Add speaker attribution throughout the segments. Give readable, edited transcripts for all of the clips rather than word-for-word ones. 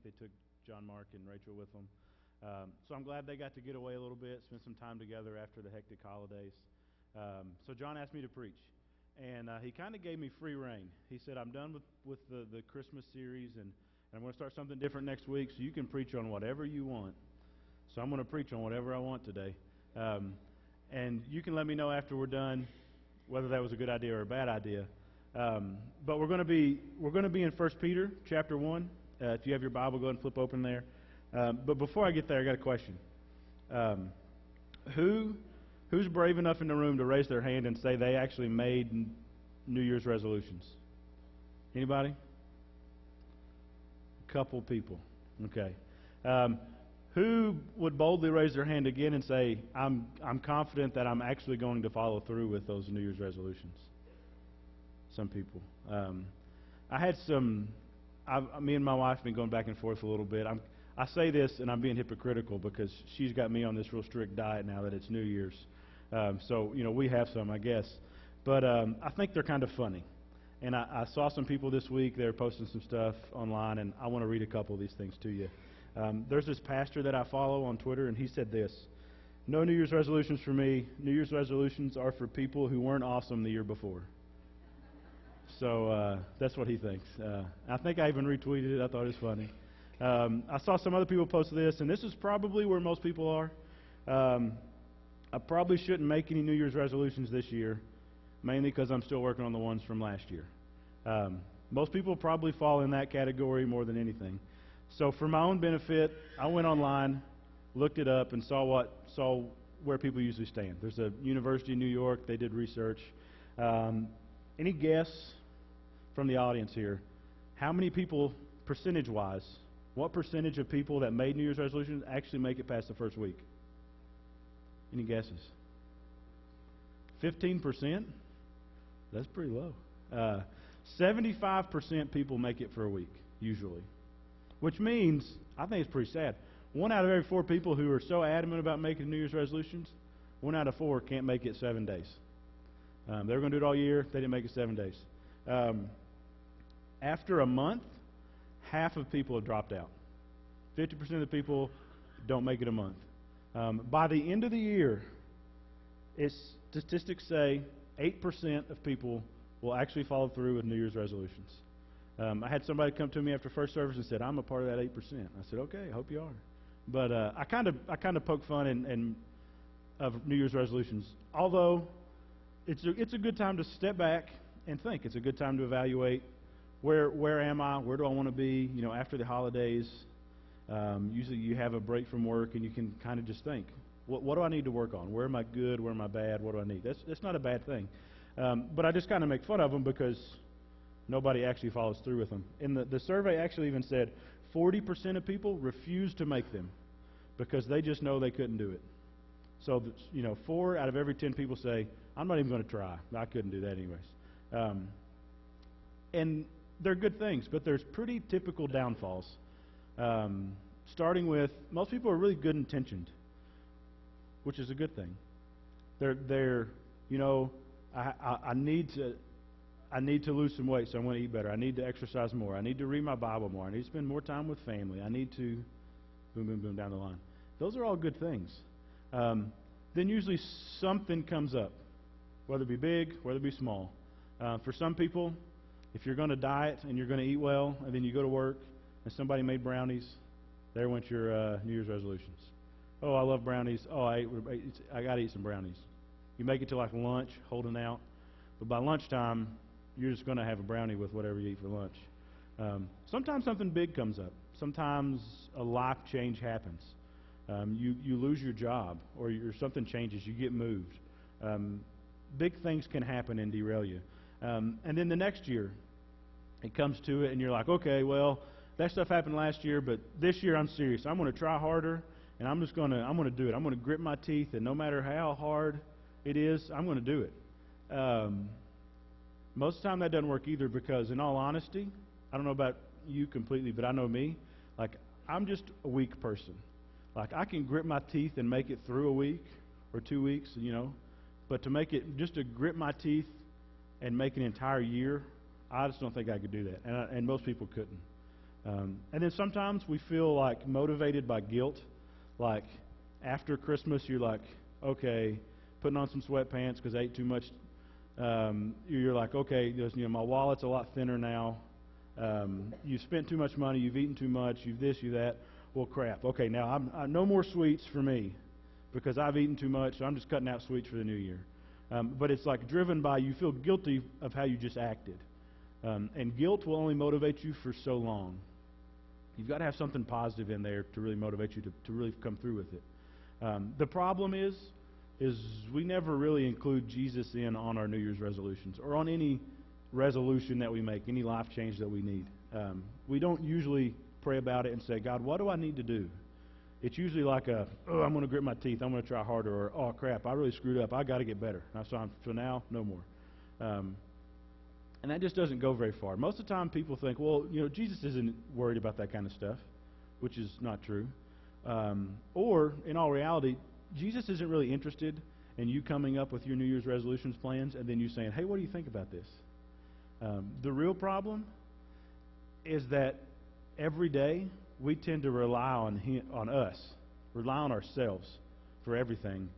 Speaker 1: they took John, Mark, and Rachel with them. So I'm glad they got to get away a little bit, spend some time together after the hectic holidays. So John asked me to preach, and he kind of gave me free rein. He said, I'm done with the Christmas series, and I'm going to start something different next week, so you can preach on whatever you want. So I'm going to preach on whatever I want today. And you can let me know after we're done whether that was a good idea or a bad idea. But we're going to be in 1 Peter chapter 1. If you have your Bible, go ahead and flip open there. But before I get there, I got a question. Who's brave enough in the room to raise their hand and say they actually made New Year's resolutions? Anybody? A couple people. Okay. Who would boldly raise their hand again and say, I'm confident that I'm actually going to follow through with those New Year's resolutions? Some people. I had some. Me and my wife have been going back and forth a little bit. I say this, and I'm being hypocritical because she's got me on this real strict diet now that it's New Year's. So, we have some, I guess. But I think they're kind of funny. And I saw some people this week. They were posting some stuff online, and I want to read a couple of these things to you. There's this pastor that I follow on Twitter, and he said this: "No New Year's resolutions for me. New Year's resolutions are for people who weren't awesome the year before." So that's what he thinks. I think I even retweeted it. I thought it was funny. I saw some other people post this, and this is probably where most people are. I probably shouldn't make any New Year's resolutions this year, mainly because I'm still working on the ones from last year. Most people probably fall in that category more than anything. So for my own benefit, I went online, looked it up, and saw where people usually stand. There's a university in New York. They did research. Any guess from the audience here, how many people, percentage-wise, what percentage of people that made New Year's resolutions actually make it past the first week? Any guesses? 15%? That's pretty low. 75% people make it for a week, usually. Which means, I think it's pretty sad, 1 out of every 4 people who are so adamant about making New Year's resolutions, 1 out of 4 can't make it 7 days. They were going to do it all year. They didn't make it 7 days. After a month, half of people have dropped out. 50% of the people don't make it a month. By the end of the year, statistics say 8% of people will actually follow through with New Year's resolutions. I had somebody come to me after first service and said, "I'm a part of that 8%." I said, "Okay, I hope you are." But I kind of poke fun of New Year's resolutions, although it's a good time to step back and think. It's a good time to evaluate where am I, where do I want to be, after the holidays. Usually you have a break from work and you can kind of just think, what do I need to work on? Where am I good? Where am I bad? What do I need? That's not a bad thing. But I just kind of make fun of them because nobody actually follows through with them. And the survey actually even said 40% of people refuse to make them because they just know they couldn't do it. So, 4 out of every 10 people say, "I'm not even going to try. I couldn't do that anyways." And they're good things, but there's pretty typical downfalls. Starting with, most people are really good intentioned, which is a good thing. They're I need to lose some weight, so I'm going to eat better. I need to exercise more. I need to read my Bible more. I need to spend more time with family. I need to boom, boom, boom down the line. Those are all good things. Then usually something comes up, whether it be big, whether it be small. For some people, if you're going to diet and you're going to eat well, and then you go to work and somebody made brownies, there went your New Year's resolutions. Oh, I love brownies. Oh, I got to eat some brownies. You make it to like lunch, holding out, but by lunchtime, you're just going to have a brownie with whatever you eat for lunch. Sometimes something big comes up. Sometimes a life change happens. You lose your job, or something changes. You get moved. Big things can happen and derail you. And then the next year, it comes to it, and you're like, okay, well, that stuff happened last year, but this year I'm serious. I'm going to try harder, and I'm going to do it. I'm going to grit my teeth, and no matter how hard it is, I'm going to do it. Most of the time that doesn't work either because, in all honesty, I don't know about you completely, but I know me. Like, I'm just a weak person. Like, I can grit my teeth and make it through a week or 2 weeks, but to make it, just to grit my teeth and make an entire year, I just don't think I could do that, and most people couldn't. And then sometimes we feel like motivated by guilt. Like after Christmas, you're like, okay, putting on some sweatpants because I ate too much. You're like, okay, my wallet's a lot thinner now. You've spent too much money. You've eaten too much. You've this, you that. Well, crap. Okay, now no more sweets for me because I've eaten too much. So I'm just cutting out sweets for the new year. But it's like driven by you feel guilty of how you just acted. And guilt will only motivate you for so long. You've got to have something positive in there to really motivate you to really come through with it. The problem is we never really include Jesus in on our New Year's resolutions or on any resolution that we make, any life change that we need. We don't usually pray about it and say, God, what do I need to do? It's usually like I'm going to grit my teeth, I'm going to try harder, or, oh, crap, I really screwed up, I got to get better. So now, no more. And that just doesn't go very far. Most of the time people think, well, Jesus isn't worried about that kind of stuff, which is not true. Or, in all reality, Jesus isn't really interested in you coming up with your New Year's resolutions plans and then you saying, hey, what do you think about this? The real problem is that every day we tend to rely on ourselves for everything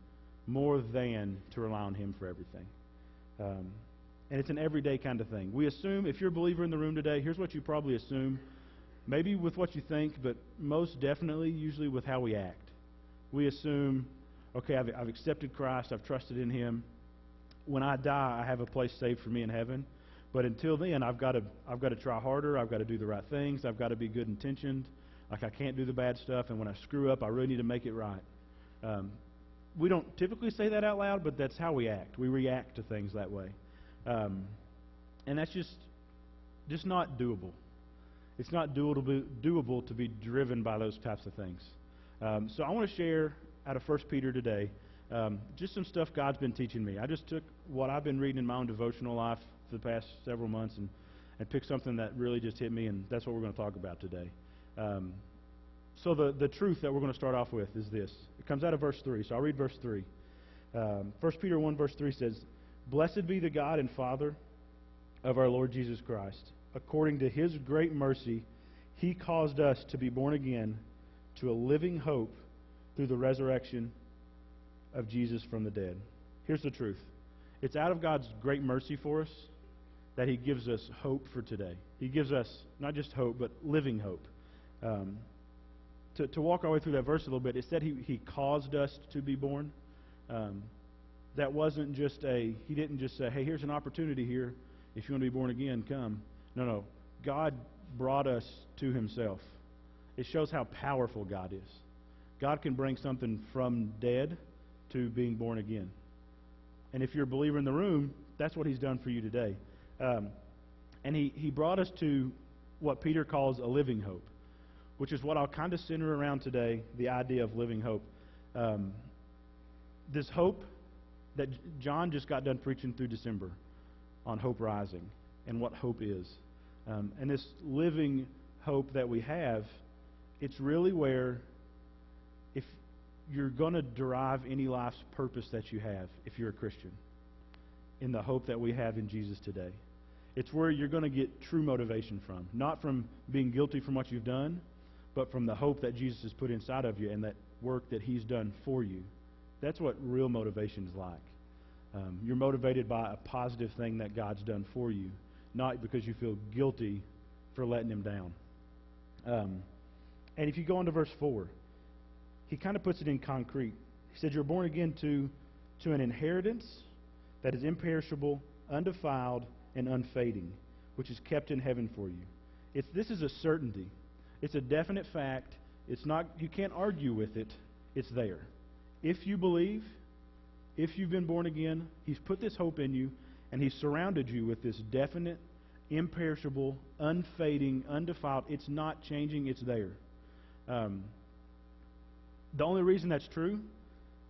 Speaker 1: more than to rely on Him for everything. And it's an everyday kind of thing. We assume, if you're a believer in the room today, here's what you probably assume. Maybe with what you think, but most definitely, usually with how we act. We assume, okay, I've accepted Christ, I've trusted in Him. When I die, I have a place saved for me in heaven. But until then, I've got to try harder. I've got to do the right things. I've got to be good intentioned. Like I can't do the bad stuff. And when I screw up, I really need to make it right. We don't typically say that out loud, but that's how we act. We react to things that way. And that's just not doable. It's not doable to be driven by those types of things. So I want to share out of 1 Peter today just some stuff God's been teaching me. I just took what I've been reading in my own devotional life for the past several months and picked something that really just hit me, and that's what we're going to talk about today. So the truth that we're going to start off with is this. It comes out of verse 3, so I'll read verse 3. 1 Peter 1 verse 3 says, "Blessed be the God and Father of our Lord Jesus Christ. According to His great mercy, He caused us to be born again to a living hope through the resurrection of Jesus from the dead." Here's the truth. It's out of God's great mercy for us that He gives us hope for today. He gives us not just hope, but living hope. To walk our way through that verse a little bit, it said He caused us to be born. That wasn't just He didn't just say, hey, here's an opportunity here. If you want to be born again, come. No. God brought us to Himself. It shows how powerful God is. God can bring something from dead to being born again. And if you're a believer in the room, that's what He's done for you today. And He brought us to what Peter calls a living hope, which is what I'll kind of center around today, the idea of living hope. This hope that John just got done preaching through December on Hope Rising and what hope is. And this living hope that we have, it's really where if you're going to derive any life's purpose that you have, if you're a Christian, in the hope that we have in Jesus today. It's where you're going to get true motivation from. Not from being guilty from what you've done, but from the hope that Jesus has put inside of you and that work that He's done for you. That's what real motivation is like. You're motivated by a positive thing that God's done for you, not because you feel guilty for letting Him down. And if you go on to verse 4, he kind of puts it in concrete. He said, you're born again to an inheritance that is imperishable, undefiled, and unfading, which is kept in heaven for you. This is a certainty. It's a definite fact. It's not. You can't argue with it. It's there. If you believe, if you've been born again, He's put this hope in you, and He's surrounded you with this definite, imperishable, unfading, undefiled. It's not changing. It's there. The only reason that's true,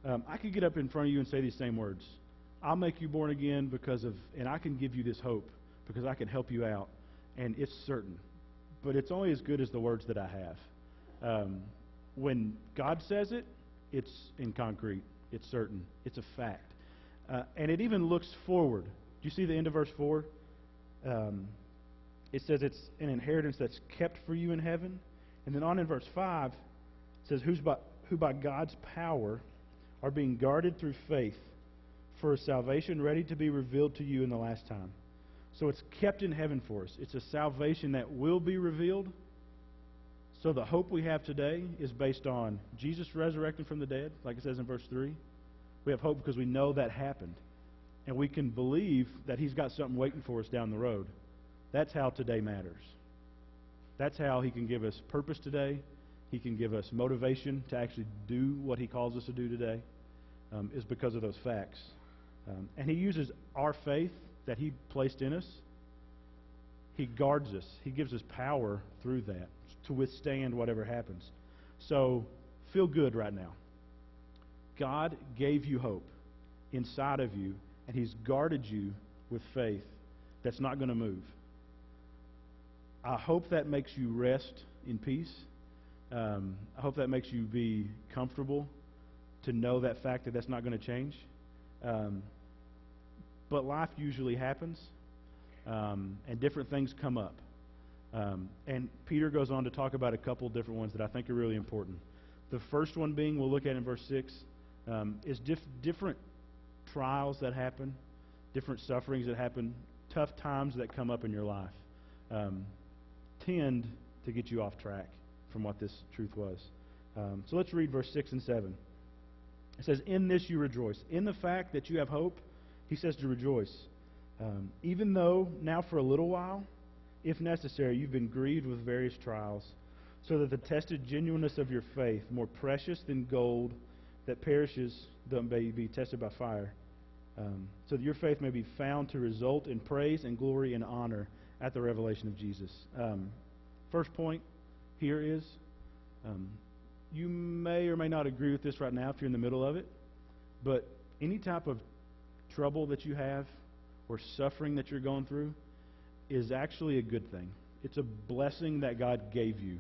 Speaker 1: I could get up in front of you and say these same words. I'll make you born again and I can give you this hope because I can help you out, and it's certain. But it's only as good as the words that I have. When God says it, it's in concrete. It's certain. It's a fact. And it even looks forward. Do you see the end of verse 4? it says it's an inheritance that's kept for you in heaven. And then on in verse 5, it says, who by God's power are being guarded through faith for a salvation ready to be revealed to you in the last time. So it's kept in heaven for us. It's a salvation that will be revealed. So the hope we have today is based on Jesus resurrecting from the dead, like it says in verse 3. We have hope because we know that happened. And we can believe that He's got something waiting for us down the road. That's how today matters. That's how He can give us purpose today. He can give us motivation to actually do what He calls us to do today, is because of those facts. And He uses our faith that He placed in us. He guards us. He gives us power through that to withstand whatever happens. So feel good right now. God gave you hope inside of you, and He's guarded you with faith that's not going to move. I hope that makes you rest in peace. I hope that makes you be comfortable to know that fact that that's not going to change. But life usually happens, and different things come up. And Peter goes on to talk about a couple different ones that I think are really important. The first one being, we'll look at in verse 6, is different trials that happen, different sufferings that happen, tough times that come up in your life, tend to get you off track from what this truth was. So let's read verse 6 and 7. It says, in this you rejoice. In the fact that you have hope, he says to rejoice. Even though now for a little while, if necessary, you've been grieved with various trials, so that the tested genuineness of your faith, more precious than gold that perishes, though may be tested by fire, so that your faith may be found to result in praise and glory and honor at the revelation of Jesus. First point here is, you may or may not agree with this right now if you're in the middle of it, but any type of trouble that you have or suffering that you're going through is actually a good thing. It's a blessing that God gave you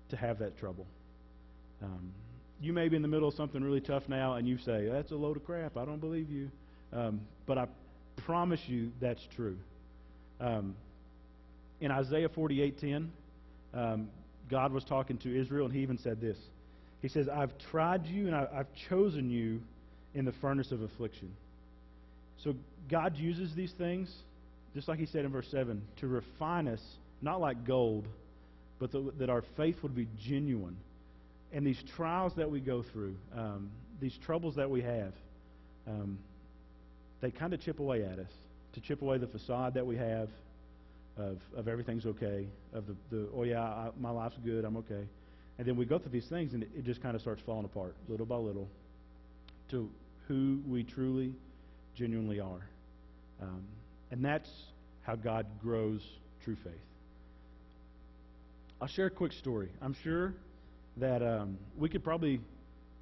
Speaker 1: to have that trouble. You may be in the middle of something really tough now and you say, that's a load of crap, I don't believe you. But I promise you that's true. In Isaiah 48:10, God was talking to Israel, and He even said this. He says, I've tried you and I've chosen you in the furnace of affliction. So God uses these things, just like He said in verse 7, to refine us, not like gold, but that our faith would be genuine. And these trials that we go through, these troubles that we have, they kind of chip away at us, to chip away the facade that we have of everything's okay, of my life's good, I'm okay. And then we go through these things, and it just kind of starts falling apart, little by little, to who we truly, genuinely are. And that's how God grows true faith. I'll share a quick story. I'm sure that we could probably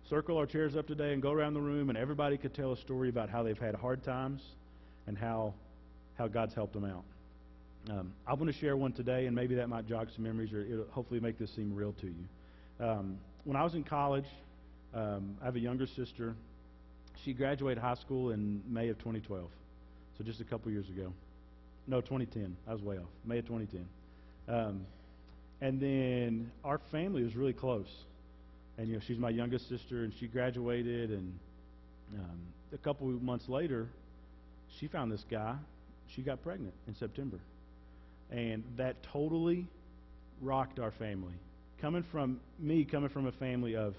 Speaker 1: circle our chairs up today and go around the room, and everybody could tell a story about how they've had hard times and how God's helped them out. I want to share one today, and maybe that might jog some memories, or it'll hopefully make this seem real to you. When I was in college, I have a younger sister. She graduated high school in May of 2012, so just a couple years ago. No, 2010. I was way off. May of 2010. And then our family was really close. And, she's my youngest sister, and she graduated, and a couple of months later, she found this guy. She got pregnant in September. And that totally rocked our family. Coming from a family of,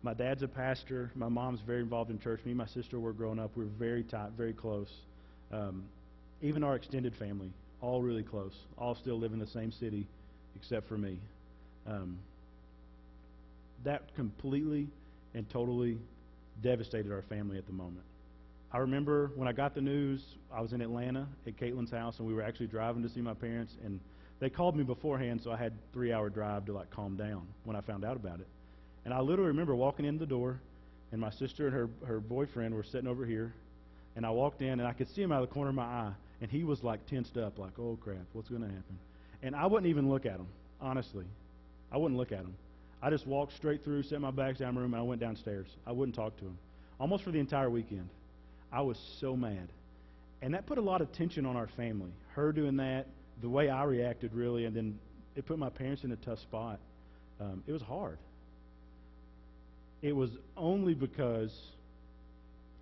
Speaker 1: my dad's a pastor, my mom's very involved in church, me and my sister were growing up, we were very tight, very close. Even our extended family, all really close, all still live in the same city except for me. That completely and totally devastated our family at the moment. I remember when I got the news, I was in Atlanta at Caitlin's house, and we were actually driving to see my parents, and they called me beforehand, so I had a 3-hour drive to calm down when I found out about it. And I literally remember walking in the door, and my sister and her boyfriend were sitting over here, and I walked in, and I could see him out of the corner of my eye, and he was tensed up, oh crap, what's going to happen? And I wouldn't even look at him, honestly. I wouldn't look at him. I just walked straight through, set my bags down in my room, and I went downstairs. I wouldn't talk to him. Almost for the entire weekend. I was so mad. And that put a lot of tension on our family. Her doing that, the way I reacted, really, and then it put my parents in a tough spot. It was hard. It was only because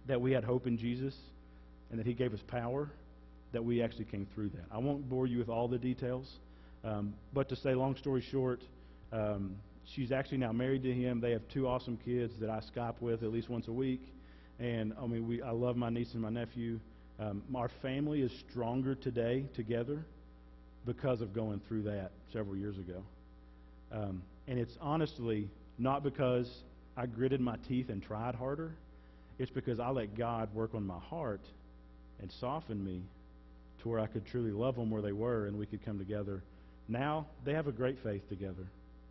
Speaker 1: that we had hope in Jesus and that He gave us power that we actually came through that. I won't bore you with all the details, but to say long story short, she's actually now married to him. They have 2 awesome kids that I Skype with at least once a week. And, I mean, I love my niece and my nephew. Our family is stronger today together because of going through that several years ago. And it's honestly not because I gritted my teeth and tried harder. It's because I let God work on my heart and soften me to where I could truly love them where they were and we could come together. Now, they have a great faith together.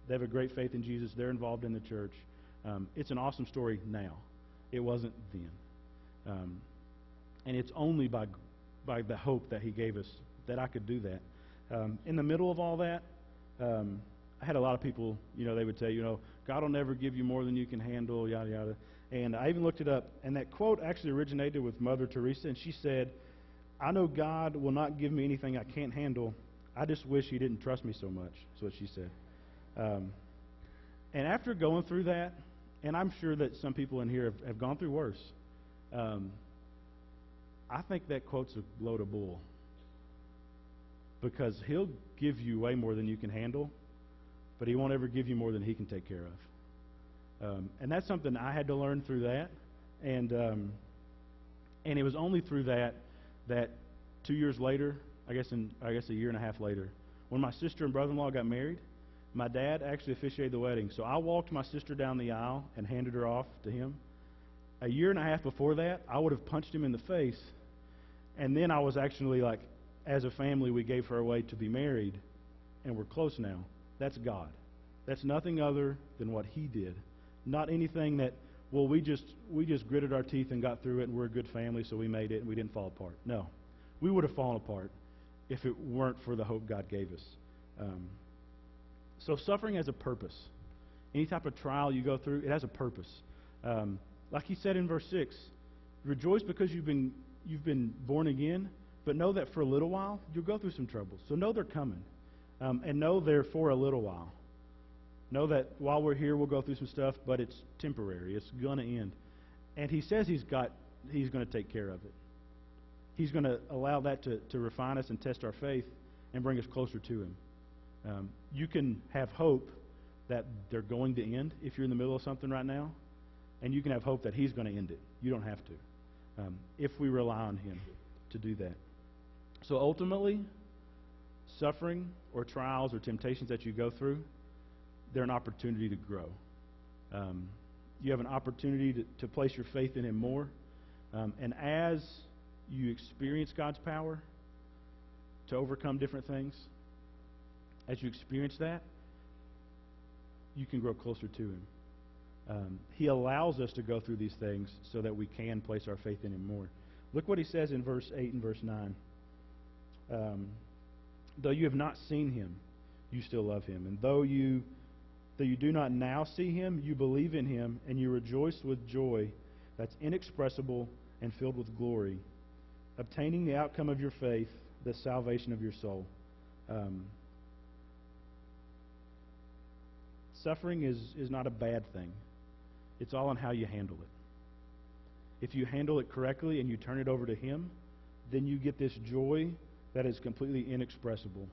Speaker 1: They have a great faith in Jesus. They're involved in the church. It's an awesome story now. It wasn't then. And it's only by the hope that He gave us that I could do that. In the middle of all that, I had a lot of people, they would say, God will never give you more than you can handle, yada, yada. And I even looked it up, and that quote actually originated with Mother Teresa, and she said, I know God will not give me anything I can't handle. I just wish He didn't trust me so much. That's what she said. And after going through that, and I'm sure that some people in here have gone through worse, I think that quote's a load of bull. Because He'll give you way more than you can handle, but He won't ever give you more than He can take care of. And that's something I had to learn through that. And it was only through that 2 years later, I guess a year and a half later, when my sister and brother-in-law got married, my dad actually officiated the wedding. So I walked my sister down the aisle and handed her off to him. A year and a half before that, I would have punched him in the face. And then I was actually like, as a family, we gave her away to be married, and we're close now. That's God. That's nothing other than what He did. Not anything that, well, we just gritted our teeth and got through it, and we're a good family, so we made it, and we didn't fall apart. No. We would have fallen apart if it weren't for the hope God gave us. So suffering has a purpose. Any type of trial you go through, it has a purpose. Like He said in verse 6, rejoice because you've been born again, but know that for a little while you'll go through some troubles. So know they're coming, and know they're for a little while. Know that while we're here we'll go through some stuff, but it's temporary. It's going to end. And He says He's going to take care of it. He's going to allow that to refine us and test our faith and bring us closer to Him. You can have hope that they're going to end if you're in the middle of something right now, and you can have hope that He's going to end it. You don't have to, if we rely on Him to do that. So ultimately, suffering or trials or temptations that you go through, they're an opportunity to grow. You have an opportunity to place your faith in Him more, and as you experience God's power to overcome different things, as you experience that, you can grow closer to Him. He allows us to go through these things so that we can place our faith in Him more. Look what He says in verse 8 and verse 9. Though you have not seen Him, you still love Him. And though you do not now see Him, you believe in Him, and you rejoice with joy that's inexpressible and filled with glory, obtaining the outcome of your faith, the salvation of your soul. Suffering is not a bad thing. It's all on how you handle it. If you handle it correctly and you turn it over to Him, then you get this joy that is completely inexpressible.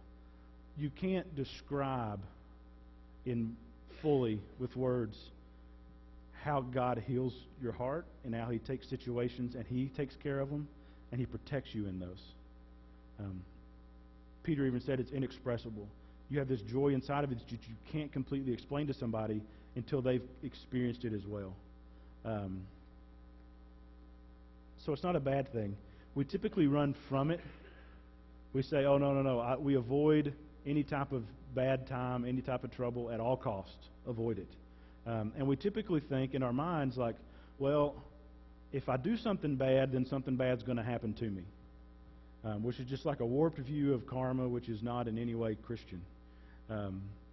Speaker 1: You can't describe in fully with words how God heals your heart and how He takes situations and He takes care of them and He protects you in those. Peter even said it's inexpressible. You have this joy inside of it that you can't completely explain to somebody until they've experienced it as well. So it's not a bad thing. We typically run from it. We say, oh, no. We avoid any type of bad time, any type of trouble at all costs. Avoid it. And we typically think in our minds like, well, if I do something bad, then something bad's going to happen to me. Which is just like a warped view of karma, which is not in any way Christian.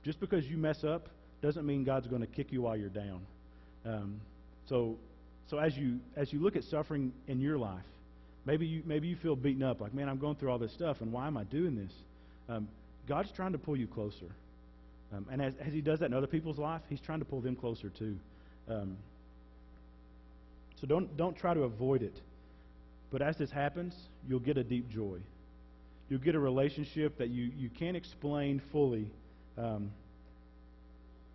Speaker 1: Just because you mess up doesn't mean God's going to kick you while you're down. So as you look at suffering in your life, maybe you feel beaten up, like, man, I'm going through all this stuff, and why am I doing this? God's trying to pull you closer. And as He does that in other people's life, He's trying to pull them closer too. So don't try to avoid it. But as this happens, you'll get a deep joy. You'll get a relationship that you can't explain fully. And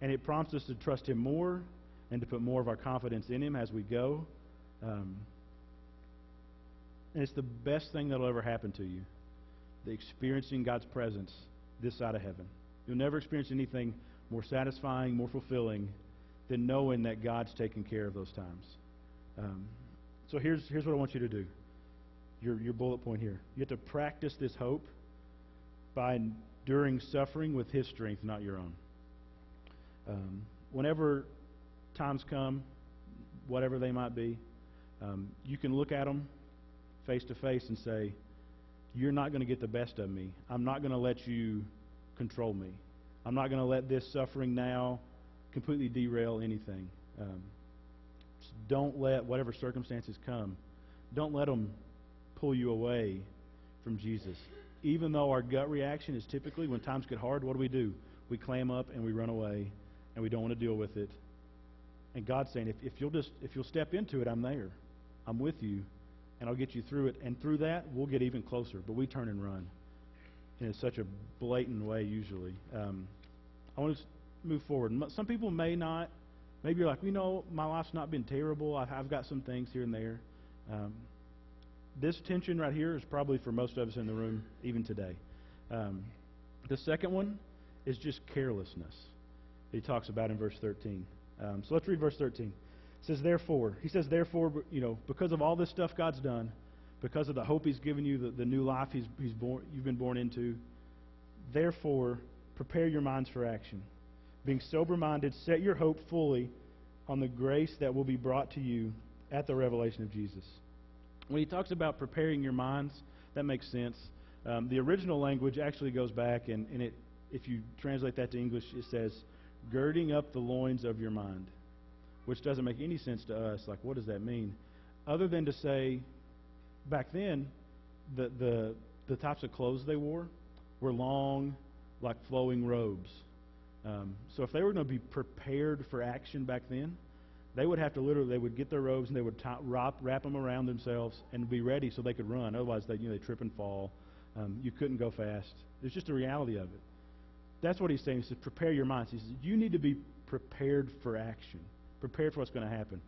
Speaker 1: it prompts us to trust Him more and to put more of our confidence in Him as we go. And it's the best thing that'll ever happen to you, the experiencing God's presence this side of heaven. You'll never experience anything more satisfying, more fulfilling than knowing that God's taking care of those times. So here's what I want you to do. Your bullet point here. You have to practice this hope by enduring suffering with His strength, not your own. Whenever times come, whatever they might be, you can look at them face to face and say, you're not going to get the best of me. I'm not going to let you control me. I'm not going to let this suffering now completely derail anything. Just don't let whatever circumstances come, don't let them pull you away from Jesus. Even though our gut reaction is typically, when times get hard, what do? We clam up and we run away, and we don't want to deal with it. And God's saying, if you'll step into it, I'm there. I'm with you, and I'll get you through it. And through that, we'll get even closer. But we turn and run in such a blatant way usually. I want to move forward. Some people may not. Maybe you're like, my life's not been terrible. I've got some things here and there. This tension right here is probably for most of us in the room, even today. The second one is just carelessness. He talks about in verse 13. So let's read verse 13. It says, therefore, because of all this stuff God's done, because of the hope He's given you, the new life you've been born into, therefore, prepare your minds for action. Being sober-minded, set your hope fully on the grace that will be brought to you at the revelation of Jesus. When he talks about preparing your minds, that makes sense. The original language actually goes back, and if you translate that to English, it says, girding up the loins of your mind, which doesn't make any sense to us. Like, what does that mean? Other than to say, back then, the types of clothes they wore were long, like flowing robes. So if they were going to be prepared for action back then, they would have to they would get their robes and they would wrap them around themselves and be ready so they could run. Otherwise, they trip and fall. You couldn't go fast. It's just the reality of it. That's what he's saying. He says, prepare your minds. He says, you need to be prepared for action, prepared for what's going to happen.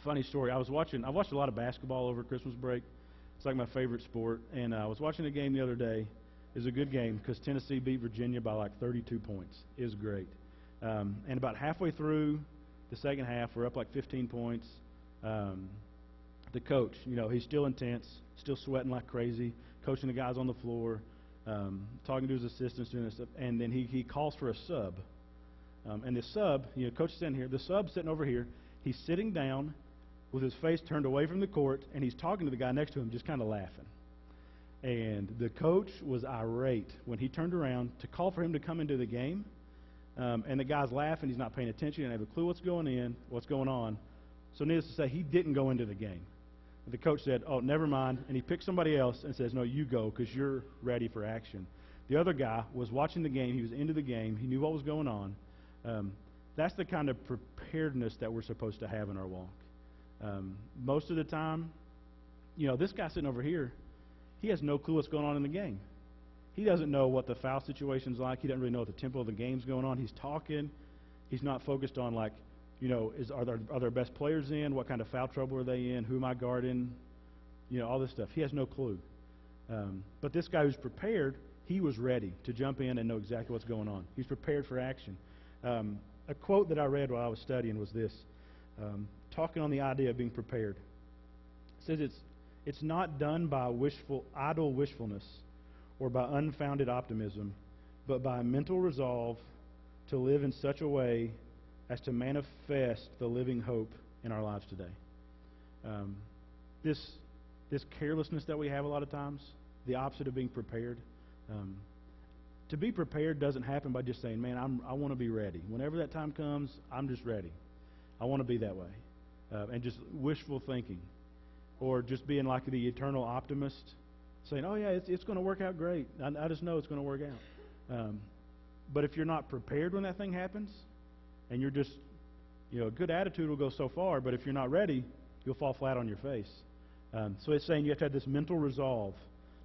Speaker 1: Funny story. I watched a lot of basketball over Christmas break. It's like my favorite sport. And I was watching a game the other day. It was a good game because Tennessee beat Virginia by like 32 points. It was great. And about halfway through the second half, we're up like 15 points. The coach, he's still intense, still sweating like crazy, coaching the guys on the floor, talking to his assistants, doing this stuff. And then he calls for a sub. And the sub, coach is sitting here. The sub's sitting over here. He's sitting down with his face turned away from the court, and he's talking to the guy next to him, just kind of laughing. And the coach was irate when he turned around to call for him to come into the game. And the guy's laughing. He's not paying attention. He doesn't have a clue what's going on. So needless to say, he didn't go into the game. The coach said, oh, never mind. And he picked somebody else and says, no, you go because you're ready for action. The other guy was watching the game. He was into the game. He knew what was going on. That's the kind of preparedness that we're supposed to have in our walk. Most of the time, this guy sitting over here, he has no clue what's going on in the game. He doesn't know what the foul situation's like. He doesn't really know what the tempo of the game's going on. He's talking. He's not focused on are their best players in? What kind of foul trouble are they in? Who am I guarding? All this stuff. He has no clue. But this guy who's prepared, he was ready to jump in and know exactly what's going on. He's prepared for action. A quote that I read while I was studying was this, talking on the idea of being prepared. It says it's not done by idle wishfulness or by unfounded optimism, but by a mental resolve to live in such a way as to manifest the living hope in our lives today. This carelessness that we have a lot of times, the opposite of being prepared. To be prepared doesn't happen by just saying, man, I want to be ready. Whenever that time comes, I'm just ready. I want to be that way. And just wishful thinking. Or just being like the eternal optimist. saying, "Oh yeah, it's going to work out great. I just know it's going to work out." But if you're not prepared when that thing happens, and you're just, a good attitude will go so far, but if you're not ready, you'll fall flat on your face. So it's saying you have to have this mental resolve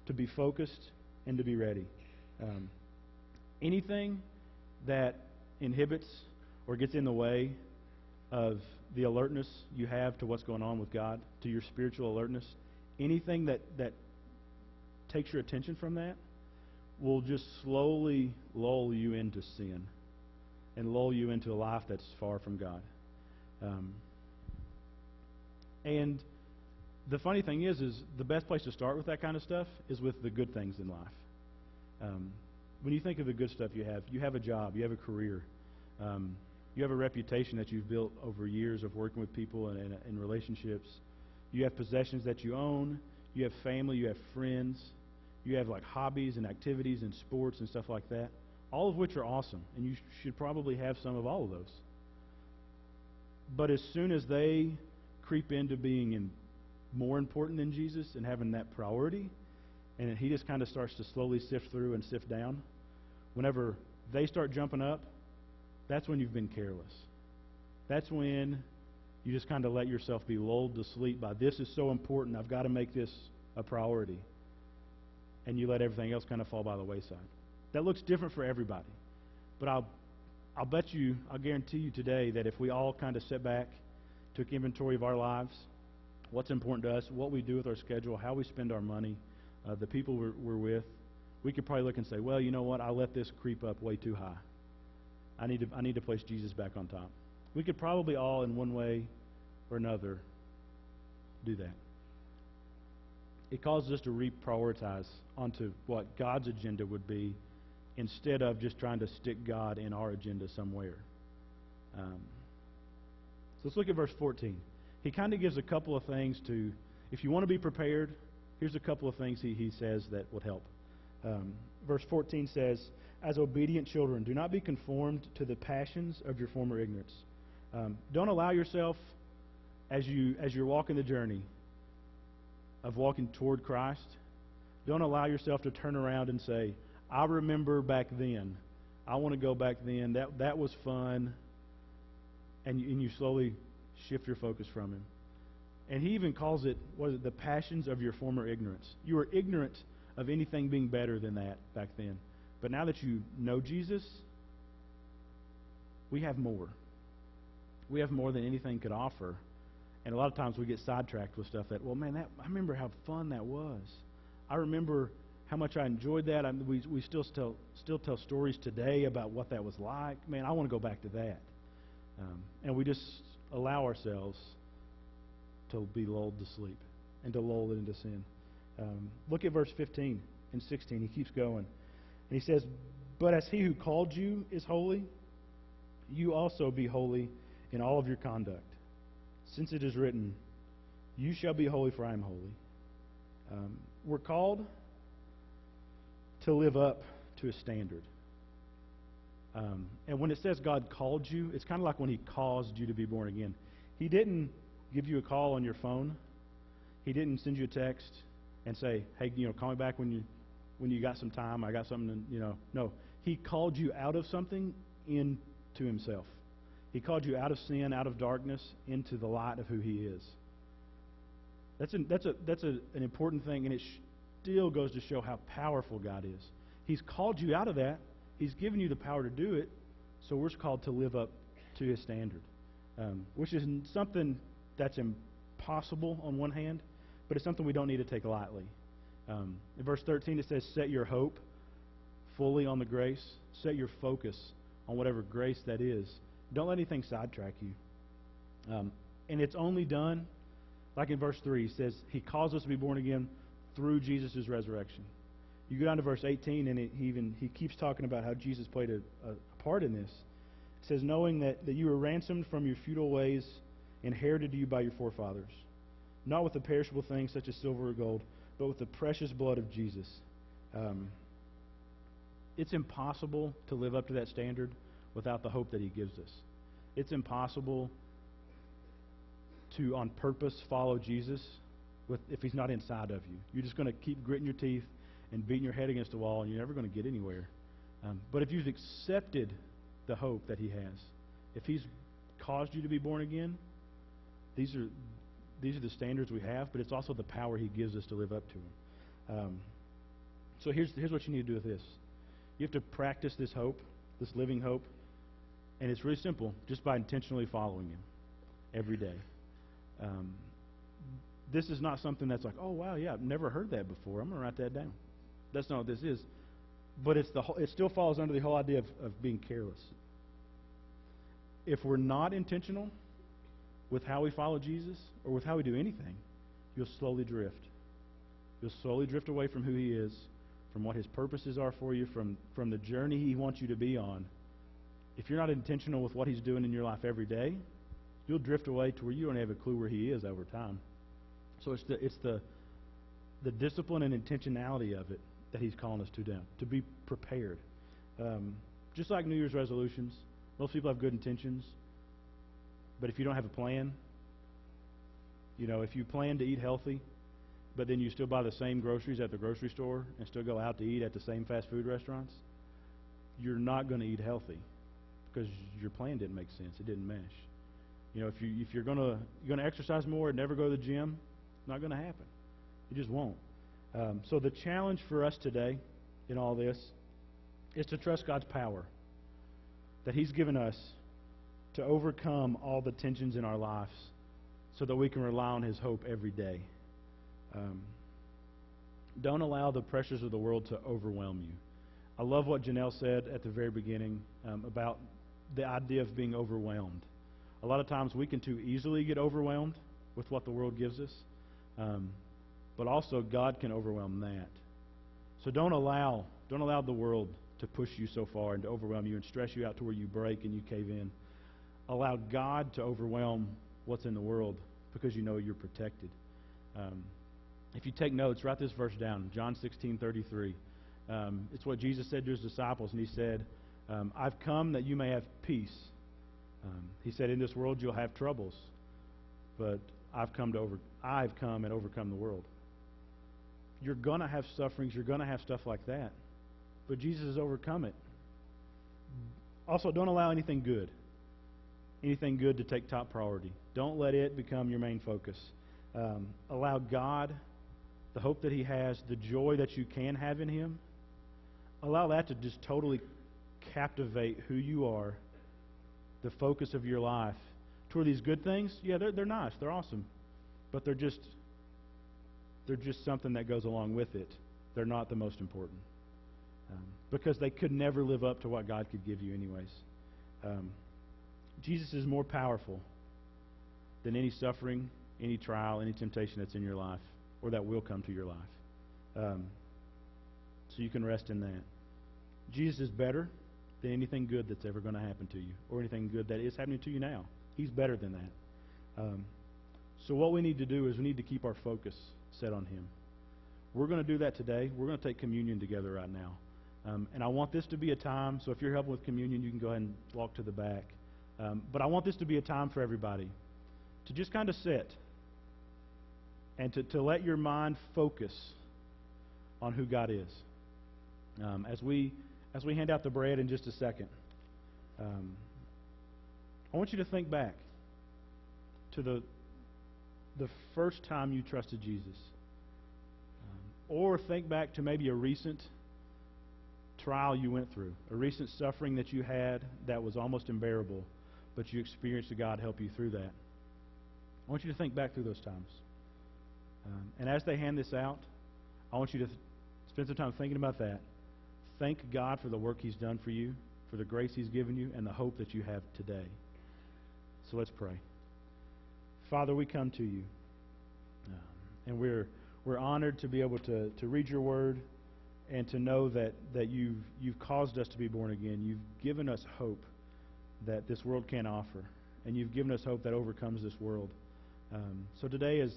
Speaker 1: to be focused and to be ready. Anything that inhibits or gets in the way of the alertness you have to what's going on with God, to your spiritual alertness, anything that takes your attention from that will just slowly lull you into sin and lull you into a life that's far from God. And the funny thing is the best place to start with that kind of stuff is with the good things in life. When you think of the good stuff you have a job, you have a career, you have a reputation that you've built over years of working with people and in relationships. You have possessions that you own. You have family. You have friends. You have like hobbies and activities and sports and stuff like that, all of which are awesome, and you should probably have some of all of those. But as soon as they creep into being more important than Jesus and having that priority, and he just kind of starts to slowly sift through and sift down, whenever they start jumping up, that's when you've been careless. That's when you just kind of let yourself be lulled to sleep by, this is so important, I've got to make this a priority. And you let everything else kind of fall by the wayside. That looks different for everybody. But I'll guarantee you today that if we all kind of sit back, took inventory of our lives, what's important to us, what we do with our schedule, how we spend our money, the people we're with, we could probably look and say, well, you know what, I let this creep up way too high. I need to place Jesus back on top. We could probably all, in one way or another, do that. It causes us to reprioritize onto what God's agenda would be instead of just trying to stick God in our agenda somewhere. So let's look at verse 14. He kind of gives a couple of things to, if you want to be prepared, here's a couple of things he says that would help. Verse 14 says, as obedient children, do not be conformed to the passions of your former ignorance. Don't allow yourself, as you're walking the journey of walking toward Christ, don't allow yourself to turn around and say, I remember back then. I want to go back then. That was fun. And you slowly shift your focus from Him. And He even calls it, the passions of your former ignorance. You were ignorant of anything being better than that back then. But now that you know Jesus, we have more. We have more than anything could offer. And a lot of times we get sidetracked with stuff that, well, man, I remember how fun that was. I remember how much I enjoyed that. We still tell stories today about what that was like. Man, I want to go back to that. And we just allow ourselves to be lulled to sleep and to lull it into sin. Look at verse 15 and 16. He keeps going. And he says, but as He who called you is holy, you also be holy in all of your conduct. Since it is written, you shall be holy, for I am holy. We're called to live up to a standard. And when it says God called you, it's kind of like when He caused you to be born again. He didn't give you a call on your phone. He didn't send you a text and say, hey, call me back when you got some time. I got something, No. He called you out of something into Himself. He called you out of sin, out of darkness, into the light of who He is. That's an important thing, and it still goes to show how powerful God is. He's called you out of that. He's given you the power to do it, so we're called to live up to His standard, which is something that's impossible on one hand, but it's something we don't need to take lightly. In verse 13 it says, set your hope fully on the grace. Set your focus on whatever grace that is. Don't let anything sidetrack you. And it's only done, like in verse 3, he says, He calls us to be born again through Jesus' resurrection. You go down to verse 18, and he keeps talking about how Jesus played a part in this. It says, knowing that you were ransomed from your futile ways, inherited to you by your forefathers, not with the perishable things such as silver or gold, but with the precious blood of Jesus. It's impossible to live up to that standard without the hope that He gives us. It's impossible to, on purpose, follow Jesus if He's not inside of you. You're just going to keep gritting your teeth and beating your head against the wall, and you're never going to get anywhere. But if you've accepted the hope that He has, if He's caused you to be born again, these are the standards we have, but it's also the power He gives us to live up to them. So here's what you need to do with this. You have to practice this hope, this living hope, and it's really simple, just by intentionally following Him every day. This is not something that's like, oh wow, yeah, I've never heard that before. I'm going to write that down. That's not what this is. But it still falls under the whole idea of being careless. If we're not intentional with how we follow Jesus or with how we do anything, you'll slowly drift. You'll slowly drift away from who He is, from what His purposes are for you, from the journey He wants you to be on. If you're not intentional with what He's doing in your life every day, you'll drift away to where you don't have a clue where He is over time. So it's the discipline and intentionality of it that He's calling us to be prepared. Just like New Year's resolutions, most people have good intentions, but if you don't have a plan, if you plan to eat healthy, but then you still buy the same groceries at the grocery store and still go out to eat at the same fast food restaurants, you're not going to eat healthy because your plan didn't make sense. It didn't mesh. If you're going to exercise more and never go to the gym, it's not going to happen. It just won't. So the challenge for us today in all this is to trust God's power that He's given us to overcome all the tensions in our lives so that we can rely on His hope every day. Don't allow the pressures of the world to overwhelm you. I love what Janelle said at the very beginning about the idea of being overwhelmed. A lot of times we can too easily get overwhelmed with what the world gives us, but also God can overwhelm that. So don't allow the world to push you so far and to overwhelm you and stress you out to where you break and you cave in. Allow God to overwhelm what's in the world because you know you're protected. If you take notes, write this verse down, John 16:33. It's what Jesus said to His disciples, and He said, I've come that you may have peace. He said, in this world you'll have troubles, but I've come and overcome the world. You're going to have sufferings, you're going to have stuff like that, but Jesus has overcome it. Also, don't allow anything good to take top priority. Don't let it become your main focus. Allow God, the hope that He has, the joy that you can have in Him, allow that to just totally captivate who you are, the focus of your life. Toward these good things, yeah, they're nice, they're awesome, but they're just something that goes along with it. They're not the most important because they could never live up to what God could give you anyways. Jesus is more powerful than any suffering, any trial, any temptation that's in your life or that will come to your life. So you can rest in that. Jesus is better than anything good that's ever going to happen to you or anything good that is happening to you now. He's better than that. So what we need to do is we need to keep our focus set on Him. We're going to do that today. We're going to take communion together right now. And I want this to be a time, so if you're helping with communion, you can go ahead and walk to the back. But I want this to be a time for everybody to just kind of sit and to let your mind focus on who God is. As we hand out the bread in just a second, I want you to think back to the first time you trusted Jesus. Or think back to maybe a recent trial you went through, a recent suffering that you had that was almost unbearable, but you experienced God help you through that. I want you to think back through those times. And as they hand this out, I want you to spend some time thinking about that. Thank God for the work He's done for you, for the grace He's given you, and the hope that you have today. So let's pray. Father, we come to you, and we're honored to be able to read your word and to know that you've caused us to be born again. You've given us hope that this world can't offer, and you've given us hope that overcomes this world. So today, as